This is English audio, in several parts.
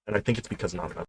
and I think it's because not enough.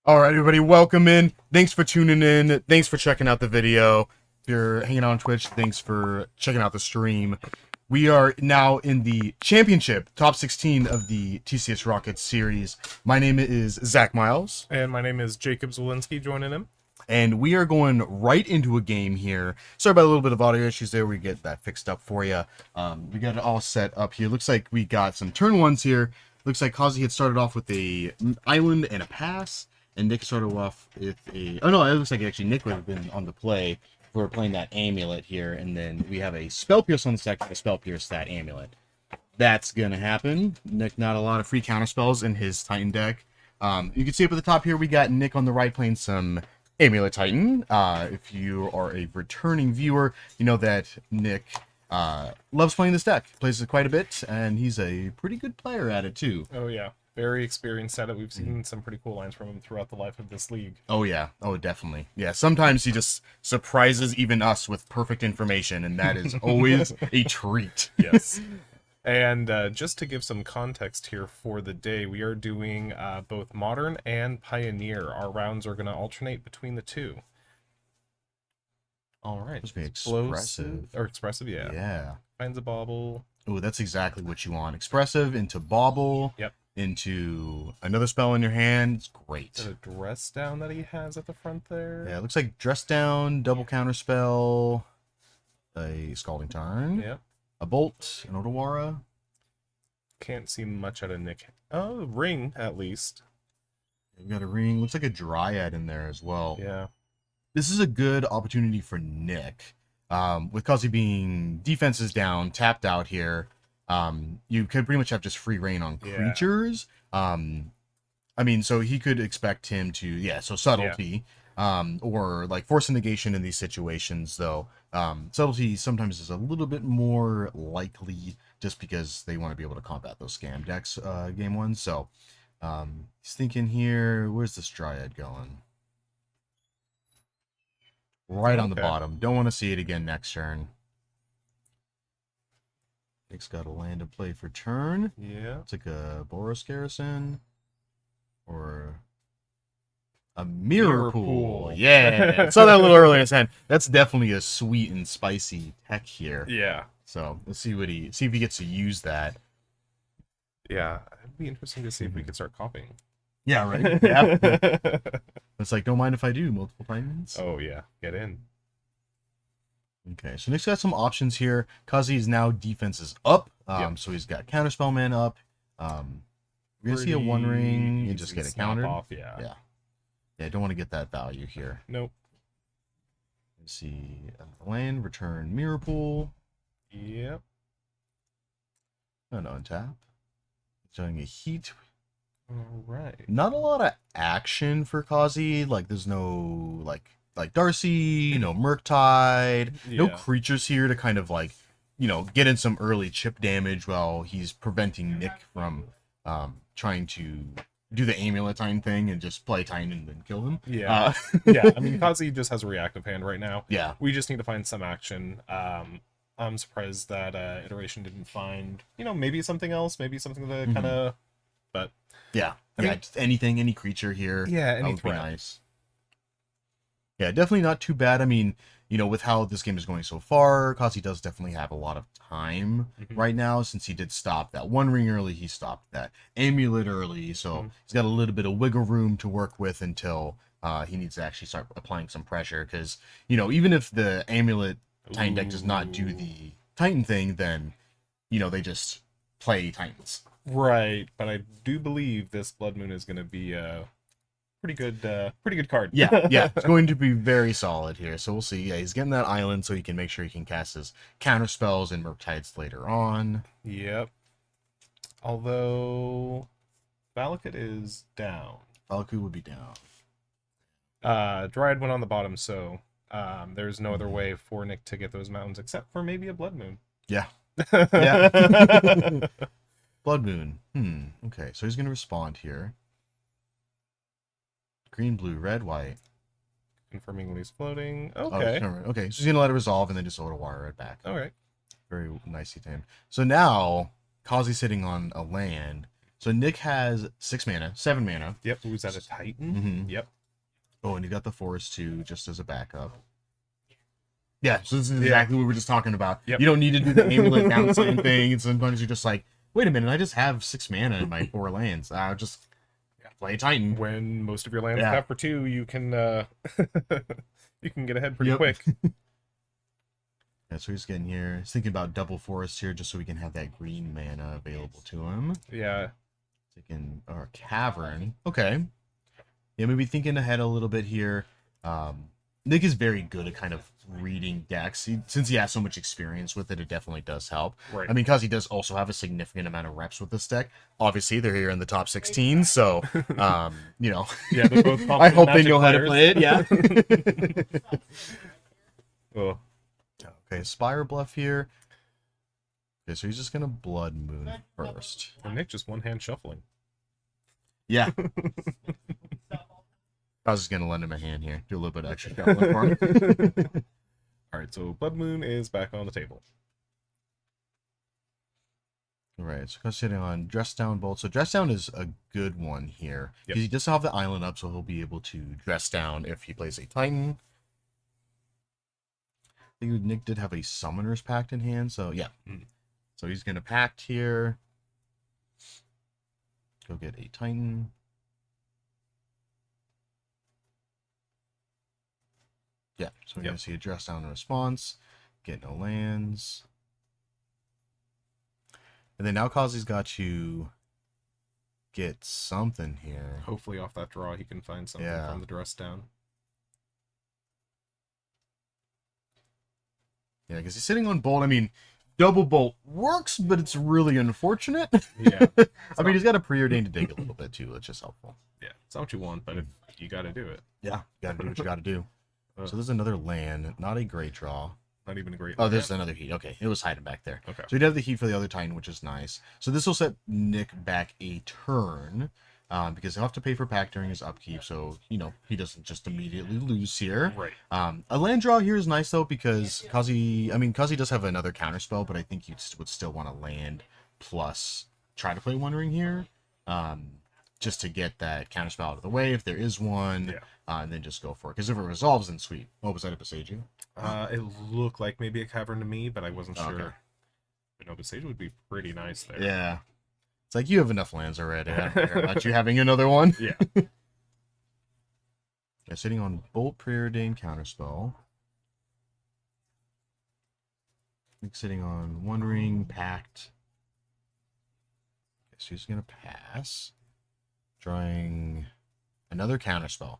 All right, everybody, welcome in. Thanks for tuning in. Thanks for checking out the video. If you're hanging out on Twitch, thanks for checking out the stream. We are now in the championship, top 16 of the TCS Rockets series. My name is Zach Miles. And my name is Jacob Zwolinski, joining him. And we are going right into a game here. Sorry about a little bit of audio issues there. We get that fixed up for you. We got it all set up here. Looks like we got some turn ones here. Looks like Kazi had started off with a island and a pass. And Nick started off with a... Oh, no, it looks like actually Nick would have been on the play for playing that Amulet here. And then we have a Spell Pierce on the deck for Spell Pierce that Amulet. That's going to happen. Nick, not a lot of free counter spells in his Titan deck. You can see up at the top here, we got Nick on the right playing some Amulet Titan. If you are a returning viewer, you know that Nick loves playing this deck. Plays it quite a bit, and he's a pretty good player at it, too. Oh, yeah. Very experienced at it. We've seen some pretty cool lines from him throughout the life of this league. Oh, yeah. Oh, definitely. Yeah, sometimes he just surprises even us with perfect information, and that is always a treat. Yes. And just to give some context here for the day, we are doing both Modern and Pioneer. Our rounds are going to alternate between the two. All right. Must be expressive. Or expressive, yeah. Yeah. Finds a bauble. Oh, that's exactly what you want. Expressive into bauble. Yep. Into another spell in your hand. It's great. Is that a dress down that he has at the front there? Yeah, it looks like dress down, double counter spell, a Scalding Tarn, Yep. a Bolt, an Odawara. Can't see much out of Nick. Oh, ring, at least. We've got a ring. Looks like a Dryad in there as well. Yeah. This is a good opportunity for Nick. With Kazi being defenses down, tapped out here, you could pretty much have just free reign on creatures. I mean, so he could expect him to, so subtlety, or like force a negation in these situations, though. Subtlety sometimes is a little bit more likely just because they want to be able to combat those scam decks, game one. So, he's thinking here, where's this Dryad going? Right on the bottom. Don't want to see it again next turn. Nick's got a land to play for turn. Yeah. It's like a Boros Garrison. Or a Mirror Pool. Yeah. Saw that a little earlier in his hand. That's definitely a sweet and spicy tech here. Yeah. So let's see if he gets to use that. Yeah. It'd be interesting to see if we could start copying. Yeah, right. Yeah. It's like, don't mind if I do multiple times. Oh, yeah. Get in. Okay, so Nick's got some options here. Kazi is now defenses up. So he's got Counterspell Man up. We're going to see a One Ring and just get it countered. Off, yeah. Yeah. Yeah, I don't want to get that value here. Nope. Let's see. Land, return Mirror Pool. Yep. And untap. Showing a Heat. All right. Not a lot of action for Kazi. Like, there's no, like Darcy, no Murktide, no creatures here to kind of, like, get in some early chip damage while he's preventing Nick from trying to do the Amulet Titan thing and just play Titan and then kill him. Yeah. Yeah, I mean, Kazi just has a reactive hand right now. Yeah. We just need to find some action. I'm surprised that iteration didn't find, maybe something else, maybe something that Mhm. kind of, but Yeah, I yeah, mean, just anything, any creature here. yeah, That any would be threat. nice. Yeah, definitely not too bad. I mean, with how this game is going so far, Kazi does definitely have a lot of time Hmm. right now since he did stop that one ring early. He stopped that amulet early, so Mhm. he's got a little bit of wiggle room to work with until he needs to actually start applying some pressure. Because even if the amulet Titan deck does not do Ooh. the Titan thing, then they just play Titans. Right, but I do believe this Blood Moon is going to be a pretty good card. Yeah, yeah, it's going to be very solid here. So we'll see. Yeah, he's getting that island so he can make sure he can cast his counter spells and Murktides later on. Yep. Although Valakut is down. Valku would be down. Dryad went on the bottom, so there's no other Mhm. way for Nick to get those mountains except for maybe a Blood Moon. Yeah, yeah. Blood Moon. Okay, so he's going to respond here. Green, blue, red, white. Confirming when he's floating. Oh, Okay. okay. So he's going to let it resolve and then just auto wire it back. Okay. Very nicely tamed. So now, Kazi's sitting on a land. So Nick has 6 mana, 7 mana. Yep. Who's that? A Titan? Mhm. Yep. Oh, and you got the forest too, just as a backup. Yeah, so this is exactly what we were just talking about. Yep. You don't need to do the amulet downside thing, and sometimes you're just like, wait a minute, I just have 6 mana in my 4 lands. I'll just play a Titan. When most of your lands Yeah. tap for 2, you can you can get ahead pretty Yep. quick. Yeah, so he's getting here. He's thinking about double forest here, just so we can have that green mana available to him. Yeah. Thinking, or cavern. Okay. Yeah, maybe thinking ahead a little bit here. Nick is very good at kind of reading decks. Since he has so much experience with it, it definitely does help. Right. I mean, because he does also have a significant amount of reps with this deck. Obviously, they're here in the top 16, so, Yeah, they're both I hope they Magic know how to players. play it, yeah. Oh. Okay, Spire Bluff here. Okay, so he's just going to Blood Moon first. And Nick just one hand shuffling. Yeah. I was just going to lend him a hand here. Do a little bit of extra shuffling for him. Alright, so Blood Moon is back on the table. Right, so I'm sitting on Dress Down Bolt. So Dress Down is a good one here. Yep. Because he does have the island up, so he'll be able to dress down if he plays a Titan. I think Nick did have a Summoner's Pact in hand, so yeah. So he's going to Pact here. Go get a Titan. Yeah, so we're going to see a Dress Down in response. Get no lands. And then now Kazi's got to get something here. Hopefully off that draw he can find something Yeah. from the dress down. Yeah, because he's sitting on Bolt. I mean, double Bolt works, but it's really unfortunate. Yeah. I mean, he's got a preordained to dig a little bit too, which is helpful. Yeah, it's not what you want, but if you gotta do it. Yeah, you gotta do what you gotta do. So there's another land, not a great draw. Not even a great Oh, there's land. another heat. Okay, it was hiding back there. Okay. So he'd have the heat for the other Titan, which is nice. So this will set Nick back a turn, because he'll have to pay for pack during his upkeep, so, he doesn't just immediately lose here. Right. A land draw here is nice, though, because Kazi does have another counterspell, but I think you would still want to land plus try to play One Ring here, just to get that counterspell out of the way, if there is one, Yeah. and then just go for it. Because if it resolves, then sweet. Oh, was that a Besage? It looked like maybe a cavern to me, but I wasn't Okay. sure. But no, Besage would be pretty nice there. Yeah. It's like, you have enough lands already. I don't care about you having another one. Yeah. Yeah, sitting on Bolt, Preordained, Counterspell. Nick sitting on One Ring, Pact. Okay, so he's going to pass. Drawing another Counterspell.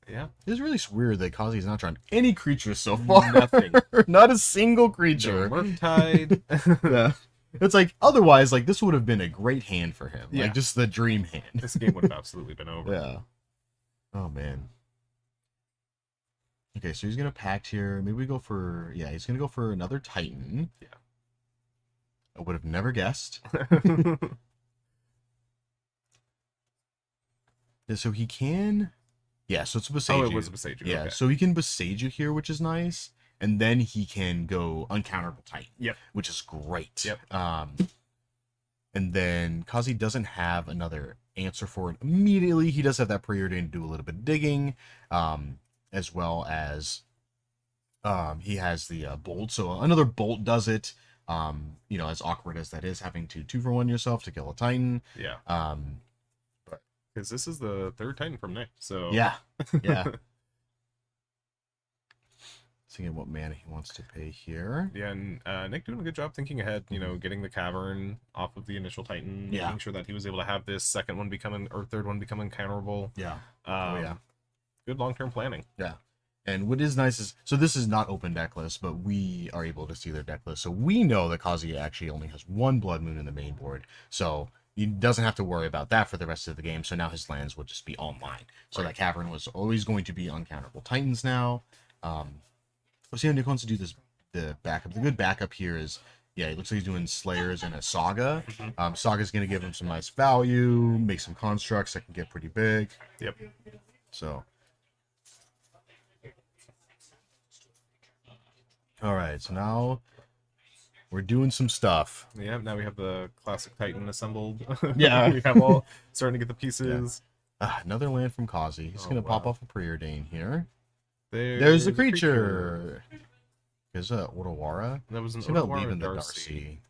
Yeah. It's really weird that Kazi's not drawing any creatures so far. Nothing. Not a single creature. No Murktide. Yeah. It's like, otherwise, like, this would have been a great hand for him. Yeah. Like, just the dream hand. This game would have absolutely been over. Yeah. Oh, man. Okay, so he's going to Pact here. Maybe we go for... Yeah, he's going to go for another Titan. Yeah. I would have never guessed. Yeah, so he can... Yeah, so it's a Besage. Oh, it was a Besage. Yeah, Okay. so he can Besage you here, which is nice. and then he can go uncounterable Titan. Yep. Which is great. Yep. And then Kazi doesn't have another answer for it immediately. He does have that preordain to do a little bit of digging, as well as he has the bolt. So another bolt does it. As awkward as that is, having to 2-for-1 yourself to kill a Titan. Yeah. But because this is the third Titan from Nick, so yeah. Seeing what mana he wants to pay here. Yeah, and Nick doing a good job thinking ahead, getting the cavern off of the initial Titan, making sure that he was able to have this second one third one become uncounterable. Yeah. Good long-term planning. Yeah. And what is nice is, so this is not open deck list, but we are able to see their deck list. So we know that Kazi actually only has 1 Blood Moon in the main board. So he doesn't have to worry about that for the rest of the game. So now his lands will just be online. So that cavern was always going to be uncounterable Titans now. Let's see how Nick wants to do this. The backup. The good backup here is, it looks like he's doing Slayers and a Saga. Saga's going to give him some nice value, make some constructs that can get pretty big. Yep. So. All right, so now we're doing some stuff. Yeah, now we have the classic Titan assembled. Yeah. We have all starting to get the pieces. Another land from Kazi. He's going to pop off a Preordain here. There's the creature. There's a Otawara. That was an Otawara Otawara leaving Darcy. the Darcy.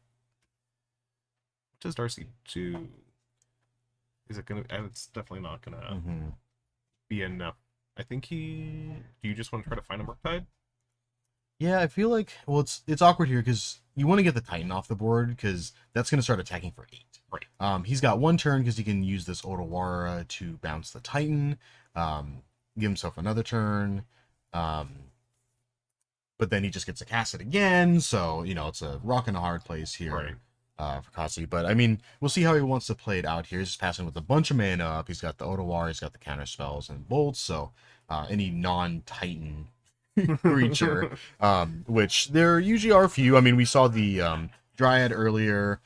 What does Darcy do? Is it gonna? And it's definitely not gonna be enough. I think he. Do you just want to try to find a Murktide? Yeah, I feel like it's awkward here because you want to get the Titan off the board because that's going to start attacking for 8. Right. He's got 1 turn because he can use this Otawara to bounce the Titan, give himself another turn. But then he just gets to cast it again, so it's a rock and a hard place here for Kazi. But I mean, we'll see how he wants to play it out here. He's just passing with a bunch of mana up. He's got the Otawara, he's got the counter spells and bolts, so any non-Titan creature, which there usually are a few. I mean, we saw the Dryad earlier.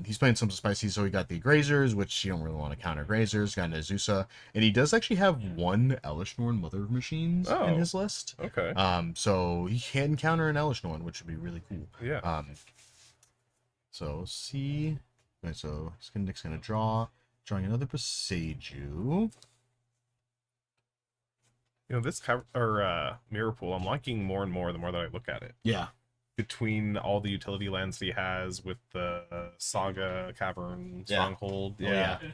He's playing some spicy, so he got the Grazers, which you don't really want to counter Grazers. Got Azusa, and he does actually have 1 Elishnorn Mother of Machines in his list. Okay. So he can counter an Elishnorn, which would be really cool. Yeah. So see, right, so Nick's gonna drawing another Presageu. This mirror pool, I'm liking more and more the more that I look at it. Yeah. Between all the utility lands he has with the Saga, Cavern, Stronghold,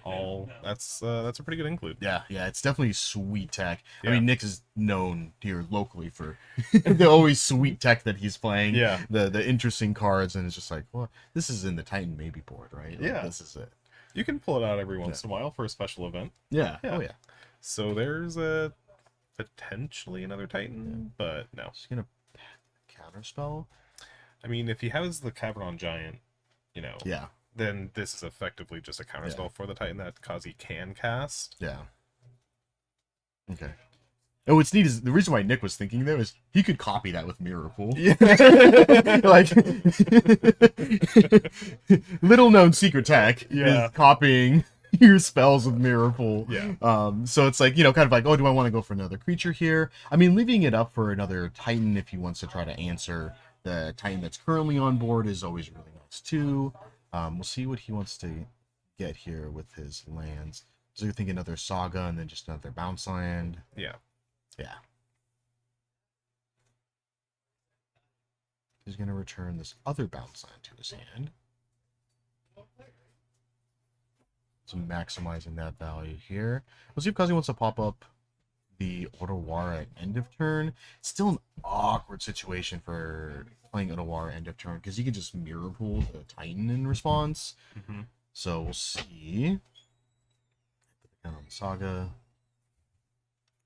all that's a pretty good include. Yeah, it's definitely sweet tech. Yeah. I mean, Nick is known here locally for the always sweet tech that he's playing. Yeah. The interesting cards, and it's just like, well, this is in the Titan maybe board, right? Like, this is it. You can pull it out every once in a while for a special event. Yeah. Yeah. Oh yeah. So there's potentially another Titan, but no. He's gonna counterspell. I mean, if he has the Cavern Giant, Yeah. then this is effectively just a counterspell for the Titan that Kazi can cast. Yeah. Okay. And what's neat is the reason why Nick was thinking there is he could copy that with Mirror Pool. Yeah. Like little known secret tech Yeah. is copying your spells with Mirror Pool. Yeah. So it's like, kind of like, oh, do I want to go for another creature here? I mean, leaving it up for another Titan if he wants to try to answer the Titan that's currently on board is always really nice too. We'll see what he wants to get here with his lands. So you're thinking another Saga and then just another bounce land. Yeah. Yeah. He's going to return this other bounce land to his hand. So maximizing that value here. We'll see if Kazi wants to pop up the Otawara at end of turn. It's still an awkward situation for playing Otawara end of turn because he can just mirror pool the Titan in response. So we'll see. Put it down on Saga.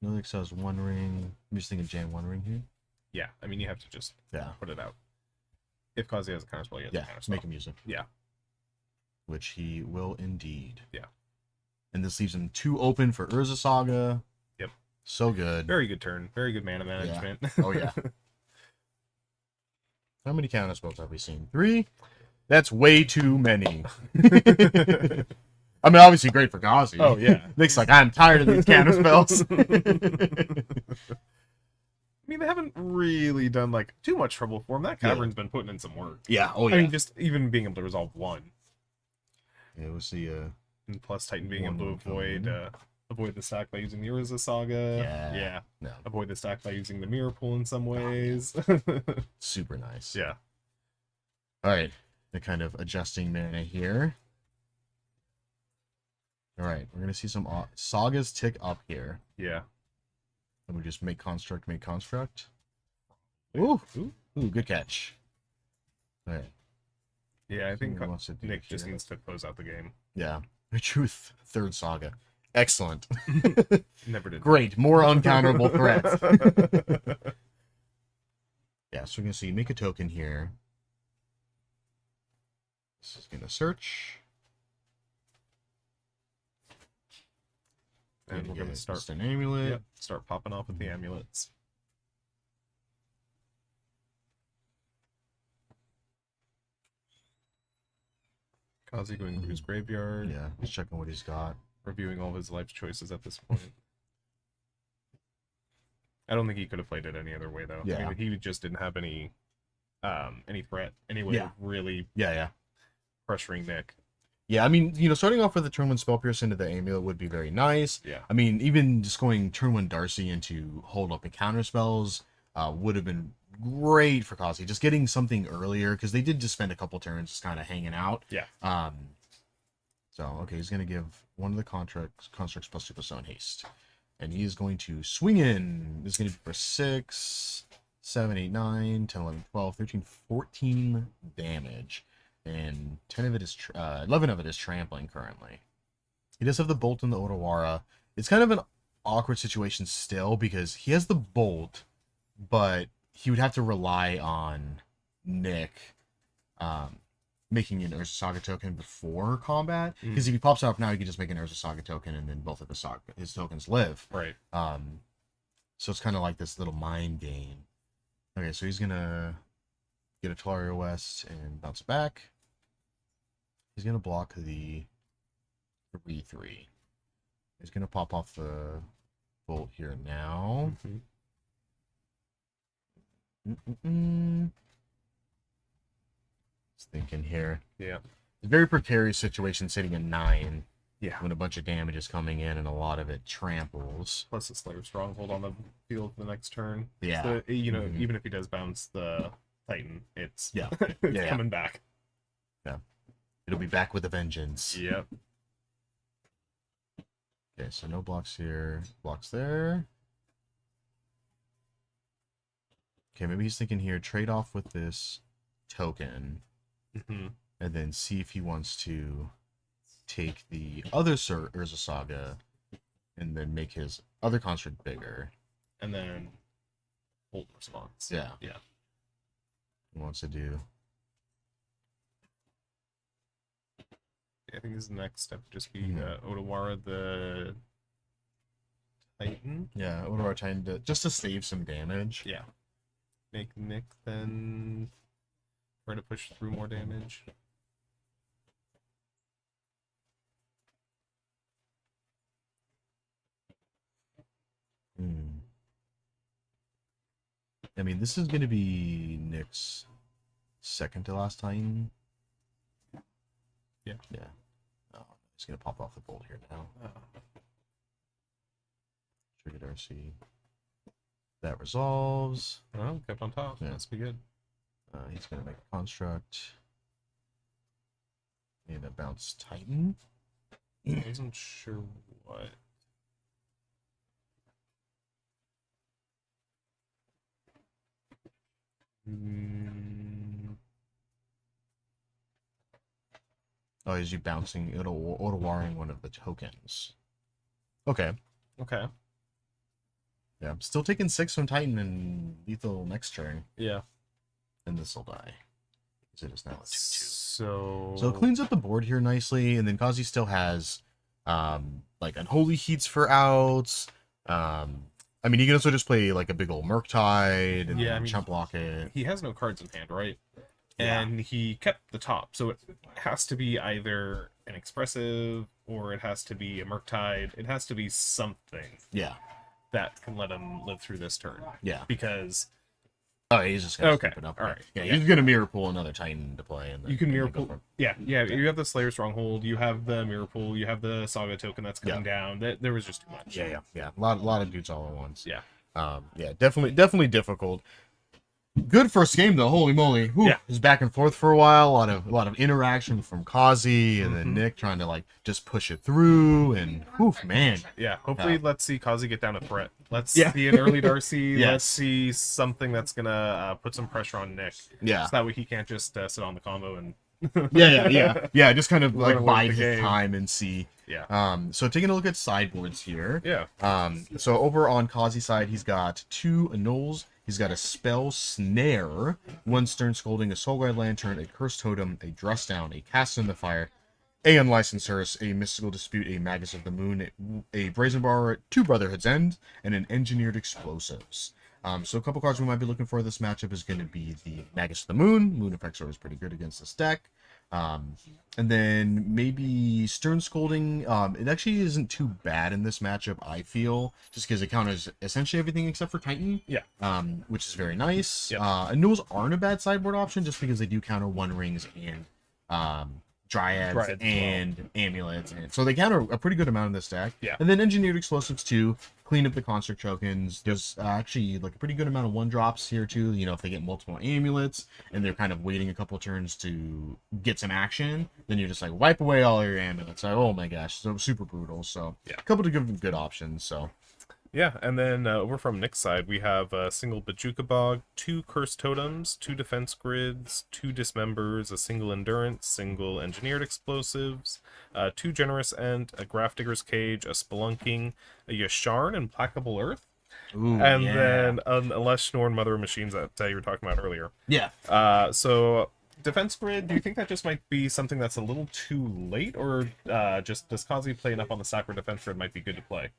Another has 1 ring. I'm just thinking Jan 1 ring here. Yeah. I mean, you have to just put it out. If Kazi has a counterspell, he has a counterspell. Make him use it. Yeah. Which he will indeed. Yeah. And this leaves him 2 open for Urza Saga. Yep. So good. Very good turn. Very good mana management. Yeah. Oh, yeah. How many counterspells have we seen? 3? That's way too many. I mean, obviously great for Kazi. Oh, yeah. Nick's like, I'm tired of these counterspells. mean, they haven't really done like too much trouble for him. That cavern's been putting in some work. Yeah. Oh yeah. I mean, just even being able to resolve one. Yeah, we'll see. And plus Titan being One able more to avoid the stack by using the Urza Saga. Yeah. No. Avoid the stack by using the Mirror Pool in some ways. Super nice. Yeah. All right. The kind of adjusting mana here. All right. We're gonna see some sagas tick up here. Yeah. And we just make construct. Ooh. Ooh. Good catch. All right. Yeah, I think Wants to do Nick just here. needs to close out the game. Yeah. Truth. Third saga. Excellent. Never did. Great. More uncounterable threats. Yeah, so we're going to see make a token here. This is going to search. And we're going to start just an amulet. Yep, start popping off with the amulets. Kazi going through his graveyard. Yeah, just checking what he's got. Reviewing all of his life choices at this point. I don't think he could have played it any other way though. Yeah. I mean, he just didn't have any threat, any way of really pressuring Nick. Yeah, I mean, starting off with the turn 1 Spell Pierce into the amulet would be very nice. Yeah. I mean, even just going turn 1 Darcy into hold up and counter spells would have been great for Kazi. Just getting something earlier, because they did just spend a couple turns just kind of hanging out. Yeah. So, okay, he's going to give one of the constructs plus 2/+1 haste. And he is going to swing in. This is going to be for 6, 7, 8, 9, 10, 11, 12, 13, 14 damage. And 10 of it is 11 of it is trampling currently. He does have the bolt and the Otawara. It's kind of an awkward situation still because he has the bolt, but he would have to rely on Nick making an Urza Saga token before combat. Because if he pops off now, he can just make an Urza Saga token and then both of his tokens live. Right. So it's kind of like this little mind game. Okay, so he's gonna get a Tolaria West and bounce it back. He's going to block the 3/3. He's going to pop off the bolt here now. Just thinking here. Yeah. It's a very precarious situation sitting at 9. Yeah. When a bunch of damage is coming in and a lot of it tramples. Plus the Slayer Stronghold on the field the next turn. Yeah. So, even if he does bounce the Titan, it's it's coming back. Yeah. It'll be back with a vengeance. Yep. Okay, so no blocks here. Blocks there. Okay, maybe he's thinking here, trade off with this token. And then see if he wants to take the other Urza Saga and then make his other construct bigger. And then hold response. Yeah. Yeah. He wants to do. I think his next step would just be Otawara the Titan. Yeah, Otawara Titan just to save some damage. Yeah. Make Nick then try to push through more damage. I mean, this is going to be Nick's second to last Titan. Yeah. Yeah. Oh, he's going to pop off the bolt here now. Trigger Darcy. That resolves. Oh, kept on top. Yeah. Must be good. He's going to make a construct. And a bounce Titan. I wasn't sure what. Oh, is you bouncing Otawaring one of the tokens? Okay. Okay. Yeah, I'm still taking 6 from Titan and lethal next turn. Yeah. And this will die. Because it is now a 2/2. So it cleans up the board here nicely, and then Kazi still has like Unholy Heats for outs. I mean, you can also just play like a big old Murktide and then chump block it. He has no cards in hand, right? Yeah. And he kept the top, so it has to be either an Expressive or it has to be a Murktide. It has to be something. Yeah. that can let him live through this turn. Yeah. Because Oh, he's just gonna Okay, scoop it up. all right. Yeah, he's gonna mirror pool another Titan to play, and then you can mirror go for pool. it. Yeah. You have the Slayer Stronghold. You have the mirror pool. You have the Saga token that's coming down. There was just too much. Yeah. A lot of dudes all at once. Yeah. Yeah, definitely difficult. Good first game though. Holy moly! Whew. Yeah. It was back and forth for a while. A lot of interaction from Kazi and then Nick trying to like just push it through. And whew, man. Yeah. Hopefully, let's see Kazi get down a threat. Let's Yeah. see an early Darcy. Yes. Let's see something that's gonna put some pressure on Nick. Yeah. So that way he can't just sit on the combo and. Yeah. Just kind of Run like away bide with the his game. time and see. Yeah. So taking a look at sideboards here. Yeah. So over on Kazi's side, he's got 2 annuls. He's got a spell snare, 1 stern scolding, a soul guide lantern, a cursed totem, a dress down, a cast in the fire, a unlicensed hearse, a mystical dispute, a magus of the moon, a brazen bar, 2 brotherhood's end, and an engineered explosives. So a couple cards we might be looking for this matchup is going to be the magus of the moon. Moon effects are always pretty good against this deck. And then maybe Stern Scolding. It actually isn't too bad in this matchup, I feel, just because it counters essentially everything except for Titan. Yeah. Which is very nice. Yep. Annuls aren't a bad sideboard option just because they do counter One Rings and Dryads and Amulets, and so they counter a pretty good amount in this deck. Yeah. And then Engineered Explosives too, clean up the construct tokens. There's actually like a pretty good amount of 1-drops here too. You know, if they get multiple amulets and they're kind of waiting a couple turns to get some action, then you're just like wipe away all your amulets. Like, oh my gosh, so super brutal. So Yeah. a couple of good options. So Yeah, and then over from Nick's side, we have a single Bajuka Bog, 2 Cursed Totems, 2 Defense Grids, 2 Dismembers, a single Endurance, single Engineered Explosives, 2 Generous End, a Graft Digger's Cage, a Spelunking, a Yasharn, Implacable Earth, ooh, and yeah. then a less Schnorn Mother of Machines that you were talking about earlier. Yeah. So Defense Grid, do you think that just might be something that's a little too late, or just does Kazi play enough on the stack where Defense Grid might be good to play?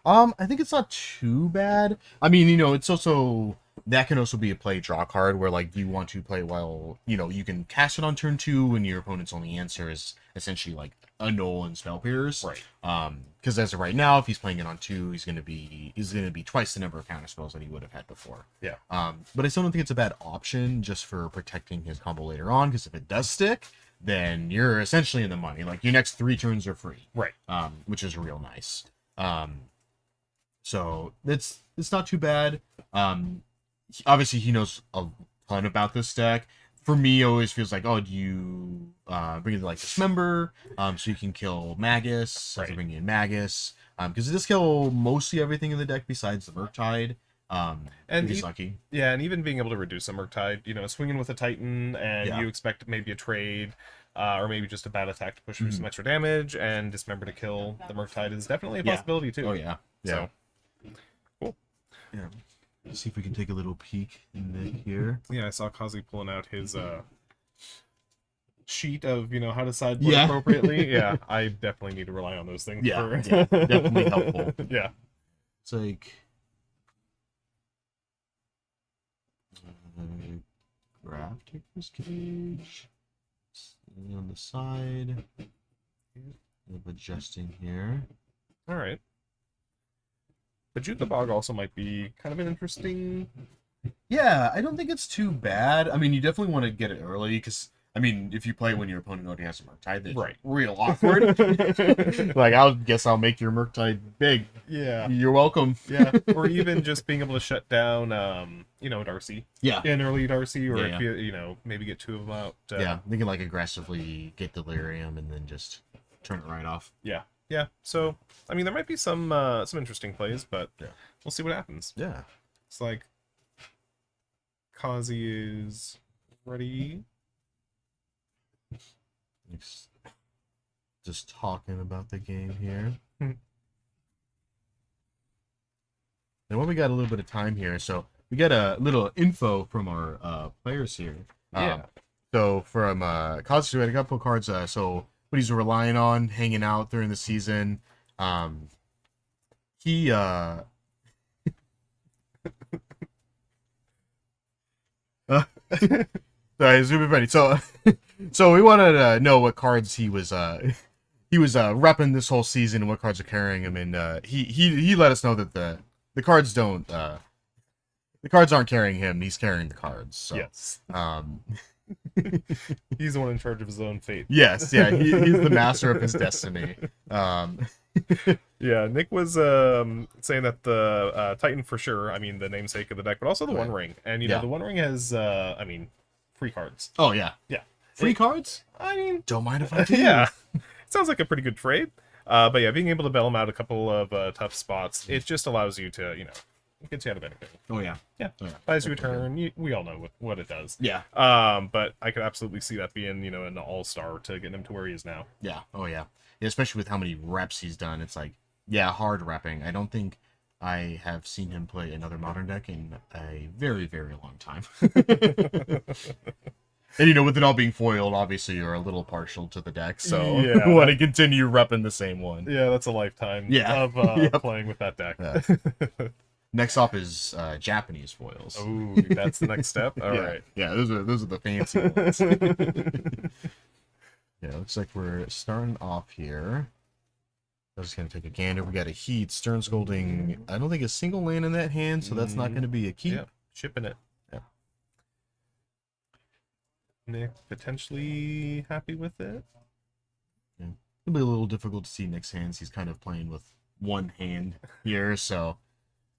I think it's not too bad. I mean, you know, it's also that can also be a play draw card where like you want to play while, you know, you can cast it on turn 2 and your opponent's only answer is essentially like a null and spell pierce. Right. Because as of right now, if he's playing it on 2, he's gonna be twice the number of counter spells that he would have had before. Yeah. But I still don't think it's a bad option just for protecting his combo later on, because if it does stick, then you're essentially in the money. Like your next 3 turns are free. Right. Which is real nice. So it's not too bad. Obviously he knows a ton about this deck. For me, it always feels like, oh, do you bring in like Dismember, so you can kill Magus, Right. bring in Magus, because it does kill mostly everything in the deck besides the Murktide. And if he's lucky. Yeah, and even being able to reduce a Murktide, you know, swinging with a Titan, and Yeah. you expect maybe a trade, or maybe just a bad attack to push through some extra damage, and Dismember to kill the Murktide is definitely a Yeah. possibility too. Oh yeah, yeah. So, cool. Yeah. Let's see if we can take a little peek in Nick here. Yeah, I saw Kazi pulling out his sheet of, you know, how to sideboard Yeah. appropriately. Yeah, I definitely need to rely on those things. Yeah, for... yeah, definitely helpful. Yeah. It's like grab Ticker's Cage. Stay on the side. Of adjusting here. All right. Bajuka Bog also might be kind of an interesting. Yeah, I don't think it's too bad. I mean, you definitely want to get it early because, I mean, if you play when your opponent already has a Murktide, that's Right. real awkward. Like, I'll make your Murktide big. Yeah. You're welcome. Yeah. Or even just being able to shut down, you know, Darcy. Yeah. An early Darcy, or Yeah, if you know, maybe get 2 of them out. Yeah, they can like aggressively get Delirium and then just turn it right off. Yeah. Yeah. So, I mean, there might be some interesting plays, but Yeah. we'll see what happens. Yeah. It's like Kazi is ready. Just talking about the game here. And when we got a little bit of time here, so we got a little info from our players here. Yeah. So from Kazu, we had a couple of cards. So what he's relying on, hanging out during the season. He sorry, super funny. So so we wanted to know what cards he was repping this whole season and what cards are carrying him, and he let us know that the cards don't. The cards aren't carrying him. He's carrying the cards. So. Yes. Um. He's the one in charge of his own fate. Yes. Yeah. He's the master of his destiny. Yeah, Nick was saying that the Titan for sure, I mean the namesake of the deck, but also the One Ring. And you know, the One Ring has I mean, free cards. Oh yeah. Yeah. Free cards? I mean, Don't mind if I do. yeah. It sounds like a pretty good trade. But yeah, being able to bail him out a couple of tough spots, it just allows you to, you know, it gets you out of anything. Oh yeah. Yeah. Oh, yeah. Buys you a turn. We all know what it does. Yeah. But I could absolutely see that being, you know, an all-star to get him to where he is now. Yeah. Oh yeah. Yeah, especially with how many reps he's done. It's like, yeah, hard repping. I don't think I have seen him play another modern deck in a very, very long time. And, you know, with it all being foiled, obviously you're a little partial to the deck, so Yeah. you want to continue repping the same one. Yeah, that's a lifetime of playing with that deck. Yeah. Next up is Japanese foils. Oh, that's the next step? All right. Yeah, those are the fancy ones. Yeah, looks like we're starting off here. I'm just going to take a gander. We got a Heat, Stern Scolding. I don't think a single land in that hand, so that's not going to be a keep. Yeah, shipping it. Yeah. Nick potentially happy with it. Yeah. It'll be a little difficult to see Nick's hands. He's kind of playing with one hand here, so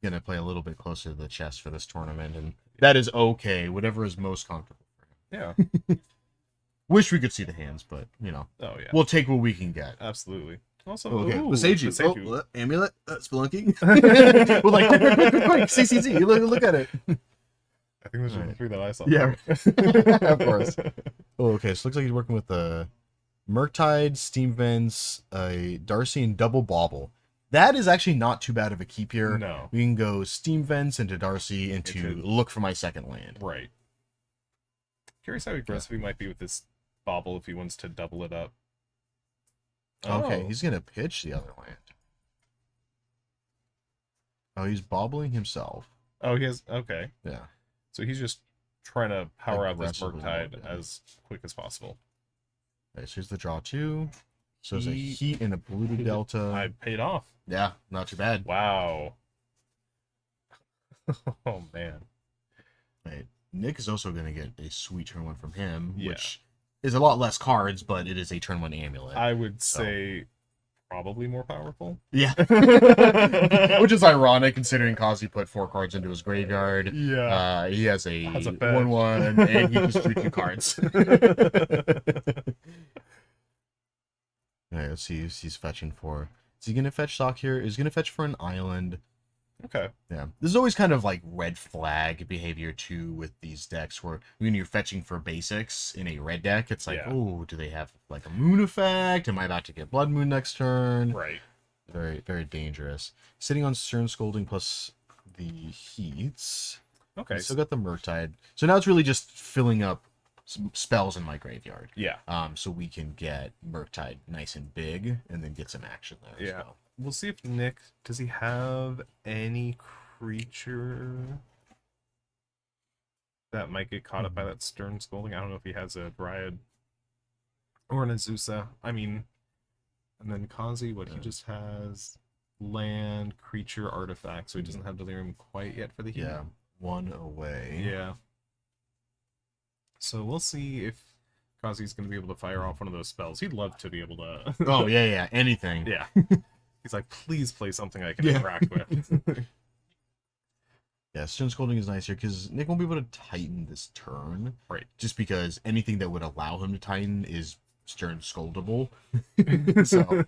going to play a little bit closer to the chest for this tournament, and that is okay. Whatever is most comfortable for him. Yeah. Wish we could see the hands, but, you know. Oh, yeah. We'll take what we can get. Absolutely. Also, Okay, ooh, Seiju. Oh, Amulet, Spelunking. We're like, quick, CCZ, look at it. I think those are the three that I saw. Yeah, of course. Oh, okay, so looks like he's working with the Murktide, Steam Vents, Darcy, and Double Bauble. That is actually not too bad of a keep here. No. We can go Steam Vents into Darcy and to look for my second land. Right. Curious how aggressive he might be with this Bauble if he wants to double it up. Okay, he's going to pitch the other land. Oh, he's bobbling himself. Oh, he has... Okay. Yeah. So he's just trying to power out this Aggressively Murktide loaded. as quick as possible. Okay, so here's the draw two. So there's a Heat and a polluted Delta. I paid off. Yeah, not too bad. Wow. Oh, man. Right. Nick is also going to get a sweet turn one from him, Yeah. which is a lot less cards, but it is a turn one amulet. I would say probably more powerful. Yeah. Which is ironic considering Kazi put 4 cards into his graveyard. Yeah. He has a Has a 1/1 and he just drew 2 cards. Alright, let's see if he's fetching for. Is he gonna fetch stock here? Is he gonna fetch for an island? Okay. Yeah. This is always kind of like red flag behavior too with these decks where when you're fetching for basics in a red deck, it's like, Yeah. oh, do they have like a moon effect? Am I about to get Blood Moon next turn? Right. Very, very dangerous. Sitting on Stern Scolding plus the Heats. Okay. Still got the Murktide. So now it's really just filling up some spells in my graveyard. Yeah. So we can get Murktide nice and big and then get some action there as well. We'll see if Nick, does he have any creature that might get caught up by that Stern Scolding? I don't know if he has a Dryad or an Azusa. I mean, and then Kazi, what he just has land, creature, artifact, so he doesn't have Delirium quite yet for the heat. Yeah, 1 away. Yeah. So we'll see if Kazi's going to be able to fire off one of those spells. He'd love to be able to. Oh, yeah, anything. Yeah. He's like, please play something I can interact with. Yeah, Stern Scolding is nice here because Nick won't be able to Titan this turn. Right. Just because anything that would allow him to Titan is Stern Scoldable. So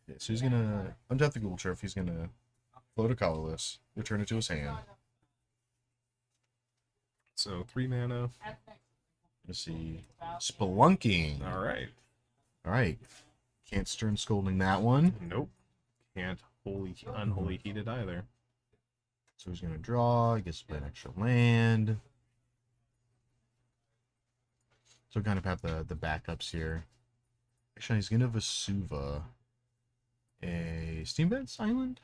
he's going to untap the Ghoul Turf. He's going to float a colorless, return it to his hand. So 3 mana. Let's see. Spelunking. All right. All right. Can't Stern Scolding that one. Nope. Can't unholy heat it either. So he's going to draw. He gets to play an extra land. So kind of have the backups here. Actually, he's going to Vesuva a Steam Vents Island.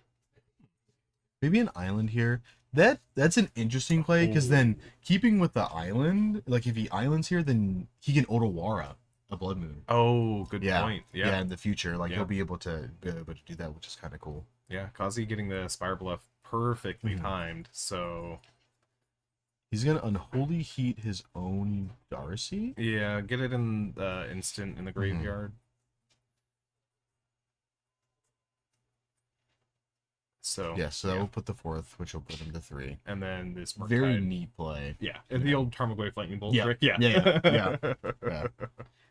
Maybe an island here. That's an interesting play because then keeping with the island, like if he islands here, then he can Otawara a Blood Moon. Oh, good Yeah. point. Yeah, Yeah. in the future, like Yeah. he'll be able to do that, which is kind of cool. Yeah, Kazi getting the Spire Bluff perfectly Mhm. timed, so... He's gonna Unholy Heat his own Darcy? Yeah, get it in instant in the graveyard. So Yeah, so that will put the 4th, which will put him to 3. And then this Murktide. Very neat play. Yeah, and the old Tarmogoyf Lightning Bolt Yeah. trick. Yeah. Yeah.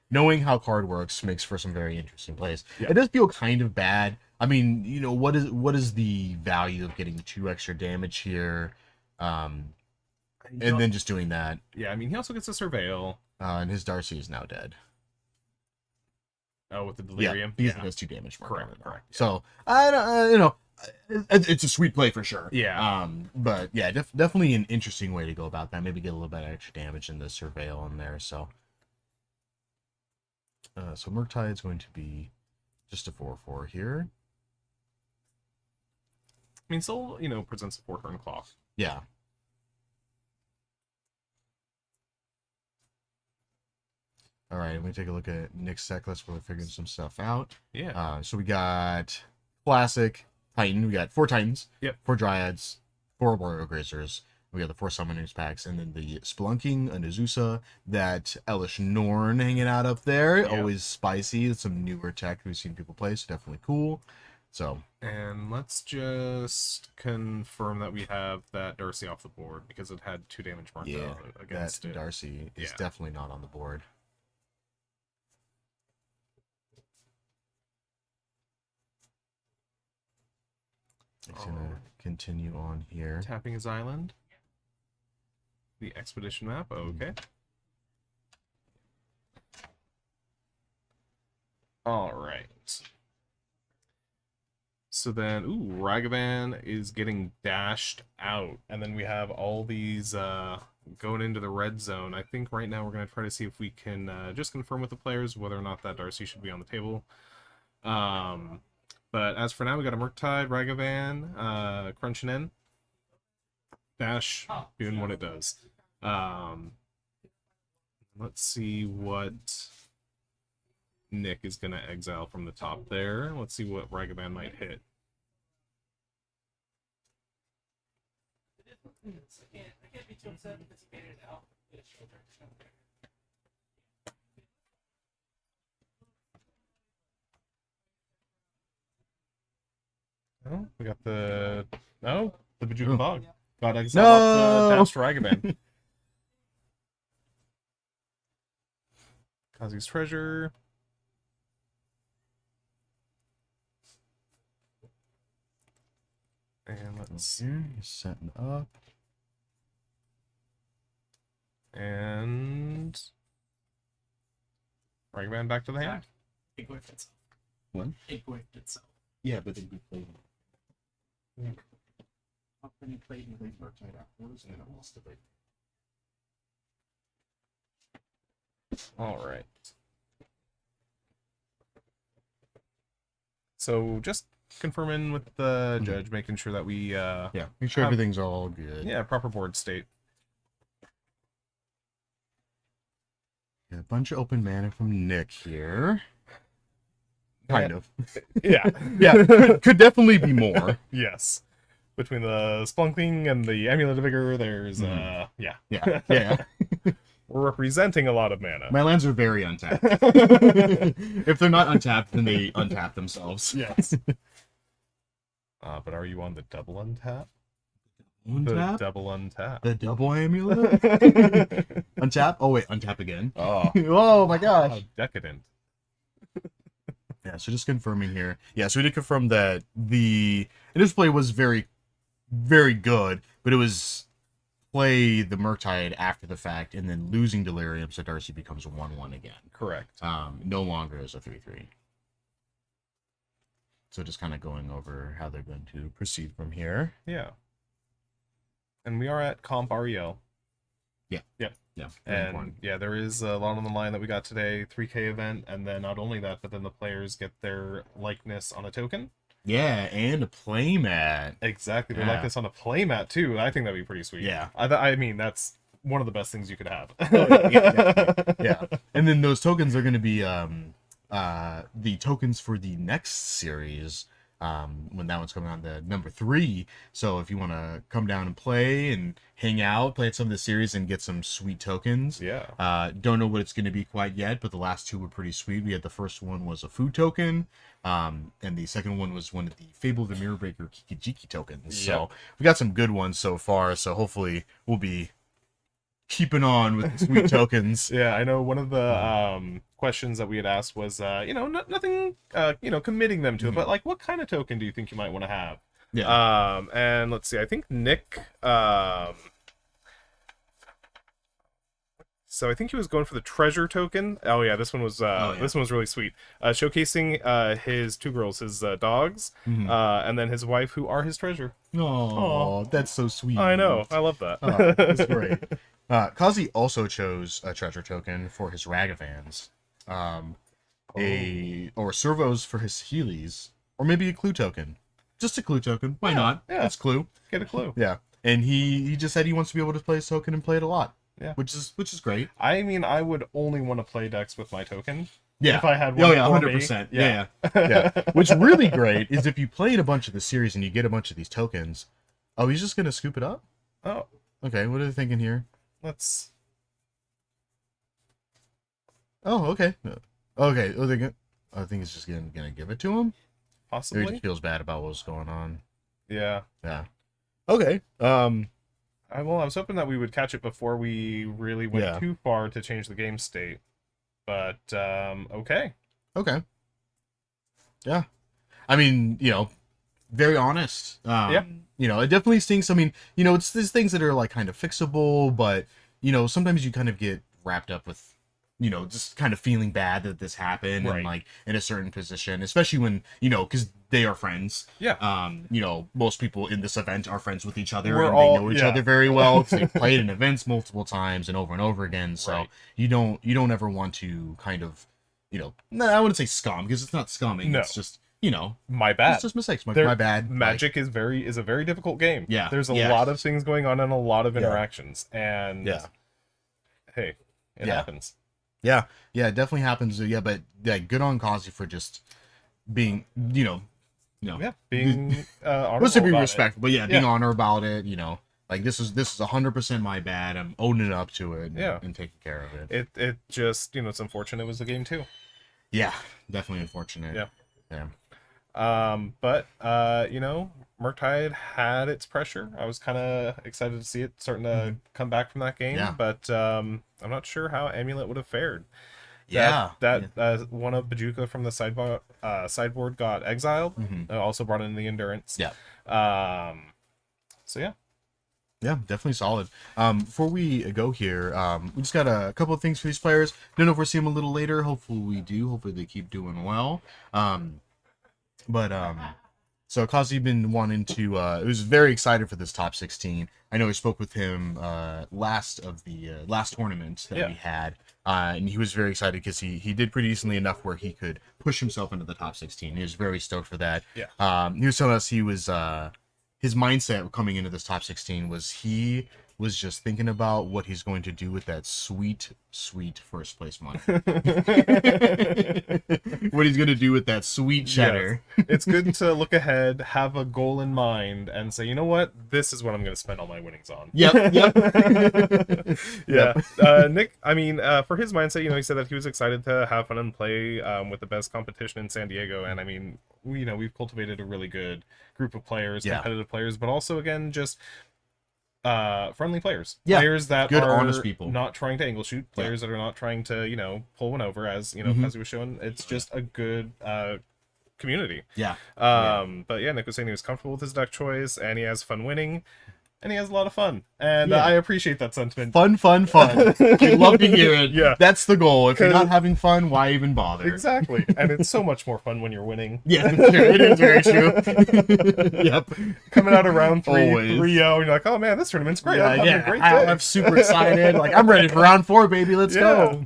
Knowing how card works makes for some very interesting plays. Yeah. It does feel kind of bad. I mean, you know, what is the value of getting 2 extra damage here? And then just doing that. Yeah, I mean, he also gets a Surveil. And his Darcy is now dead. Oh, with the Delirium? Yeah, he has 2 damage. Correct. Yeah. So, I don't, you know, it's a sweet play for sure. Yeah. But yeah, definitely an interesting way to go about that. Maybe get a little bit of extra damage in the Surveil in there. So, so Murktide is going to be just a 4/4 here. I mean, still, you know, presents a 4-turn clock. Yeah. All right, let me take a look at Nick's deck list where we're figuring some stuff out. Yeah. So we got Classic Titan. We got 4 Titans. Yep. 4 Dryads. 4 Warrior Grazers. We got the 4 Summoners packs, and then the Spelunking, a Nazusa, that Elish Norn hanging out up there. Yep. Always spicy. It's some newer tech we've seen people play, so definitely cool. So. And let's just confirm that we have that Darcy off the board because it had 2 damage marked out against that it. Darcy is definitely not on the board. It's gonna continue on here. Tapping his island. The expedition map. Okay. All right. So then, ooh, Ragavan is getting dashed out, and then we have all these going into the red zone. I think right now we're going to try to see if we can just confirm with the players whether or not that Darcy should be on the table. But as for now, we got a Murktide, Ragavan, crunching in. Dash, doing what it does. Let's see what Nick is going to exile from the top there. Let's see what Ragavan might hit. I can't be too upset because he made it out. Oh, we got the Bajuka Oh. Bog. Got exiled off the Dash Ragavan. Kazi's Treasure. And let's Here, he's setting up. and Ragavan back to the hand. It goifed itself. What? It goifed itself. Yeah, but then we played. How can he play with it? Murktide afterwards, and then I lost the bait. All right. So just confirming with the judge, making sure that we Yeah, make sure everything's all good. yeah, proper board state. Yeah, a bunch of open mana from Nick here. Kind of. Yeah. Yeah, could definitely be more. Yes. Between the Splunking and the Amulet of Vigor, there's yeah. Yeah. We're representing a lot of mana. My lands are very untapped. If they're not untapped, then they untap themselves. Yes. But are you on the double untap? Untap? The double untap. The double amulet? Untap? Oh, wait, untap again. Oh, Oh my gosh. how decadent. Yeah, so just confirming here. Yeah, so we did confirm that the initial play was very, very good, but it was play the Murktide after the fact and then losing Delirium, so Darcy becomes a 1/1 again. Correct. No longer as a 3/3. So just kind of going over how they're going to proceed from here. Yeah. And we are at Comp REL. Yeah. Yep. Yeah. Very And important. yeah, there is a lot on the line that we got today, 3K event, and then not only that, but then the players get their likeness on a token. Yeah, and a playmat. Exactly, their Yeah. likeness on a playmat too. I think that'd be pretty sweet. Yeah. I mean, that's one of the best things you could have. Yeah. And then those tokens are going to be the tokens for the next series, when that one's coming on, the number 3. So if you want to come down and play and hang out, play at some of the series and get some sweet tokens. Yeah. Don't know what it's going to be quite yet, but the last 2 were pretty sweet. We had the first one was a food token, and the second one was one of the Fable of the Mirror Breaker Kikijiki tokens. So we got some good ones so far, so hopefully we'll be keeping on with the sweet tokens. Yeah, I know one of the questions that we had asked was, nothing, committing them to it, but like, what kind of token do you think you might want to have? Yeah. And let's see, I think Nick, so I think he was going for the treasure token. Oh yeah, this one was this one was really sweet. Showcasing his 2 girls, his dogs, and then his wife, who are his treasure. Oh, that's so sweet. I know, I love that. Oh, that's great. Kazi also chose a treasure token for his Ragavans, or servos for his Heelys, or maybe a clue token. Just a clue token. Why not? Yeah. It's clue. Get a clue. Yeah. And he just said he wants to be able to play his token and play it a lot. Yeah. Which is great. I mean, I would only want to play decks with my token. Yeah. If I had one. Oh yeah, for me. 100%. Yeah. Yeah. What's really great is if you played a bunch of the series and you get a bunch of these tokens. Oh, he's just gonna scoop it up? Oh. Okay, what are they thinking here? Let's. Oh, okay. Okay. Oh, I think it's just gonna give it to him. Possibly. Maybe he feels bad about what's going on. Yeah. Yeah. Okay. I was hoping that we would catch it before we really went too far to change the game state. But okay. Okay. Yeah. I mean, very honest. Yeah. It definitely stinks. I mean, it's these things that are like kind of fixable, but sometimes you kind of get wrapped up with just kind of feeling bad that this happened, Right. and like in a certain position, especially when, because they are friends. Yeah. Most people in this event are friends with each other, We're and all- they know each yeah. other very well. 'Cause they've played in events multiple times and over again. So Right. you don't ever want to kind of, no, I wouldn't say scum, because it's not scumming. No. It's just, My bad. it's just mistakes. My There- bad. Magic is a very difficult game. Yeah. There's a Yeah. lot of things going on and a lot of Yeah. interactions. And Yeah. hey, it Yeah. happens. Yeah, it definitely happens. Yeah, but good on Kazi for just being, Yeah. Being honorable let's say be about it. respectful, but being Yeah. honor about it. Like this is 100% my bad. I'm owning up to it. Yeah. and taking care of it. It just, it's unfortunate it was a game too. Yeah, definitely unfortunate. Yeah. Yeah. But Murktide had its pressure. I was kind of excited to see it starting to come back from that game. Yeah. But I'm not sure how Amulet would have fared. Yeah. That one of Bajuka from the sideboard got exiled. Mhm. Also brought in the endurance. Yeah. So yeah. Yeah, definitely solid. Before we go here, we just got a couple of things for these players. Don't know if we'll see them a little later. Hopefully we do. Hopefully they keep doing well. So Kazi been wanting to, was very excited for this top 16. I know I spoke with him last tournament that we had, and he was very excited because he did pretty decently enough where he could push himself into the top 16. He was very stoked for that. Yeah. He was telling us his mindset coming into this top 16 was he was just thinking about what he's going to do with that sweet first place money. What he's going to do with that sweet cheddar. Yes. It's good to look ahead, have a goal in mind, and say, you know what, this is what I'm going to spend all my winnings on. Yep. Yeah. Nick, I mean, for his mindset, he said that he was excited to have fun and play with the best competition in San Diego, and I mean, we've cultivated a really good group of players, competitive players, but also, again, just friendly players. Yeah. Players that Good, are honest people. not trying to angle shoot, players that are not trying to, pull one over, as, as he was showing. It's just a good community. Yeah. But yeah, Nick was saying he was comfortable with his deck choice, and he has fun winning, and he has a lot of fun. And I appreciate that sentiment. Fun. We love to hear it. Yeah. That's the goal. If you're not having fun, why even bother? Exactly. And it's so much more fun when you're winning. Yeah, it is very true. Yep. Coming out of round 3, Always. 3-0, you're like, oh man, this tournament's great. I'm having a great day. I'm super excited. Like, I'm ready for round 4, baby. Let's go.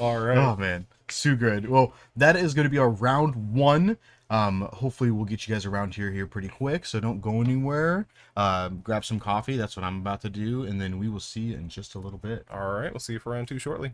All right. Oh man. Too good. Well, that is going to be our round 1. Hopefully we'll get you guys around here pretty quick, so don't go anywhere. Grab some coffee. That's what I'm about to do, and then we will see you in just a little bit. All right, we'll see you for round 2 shortly.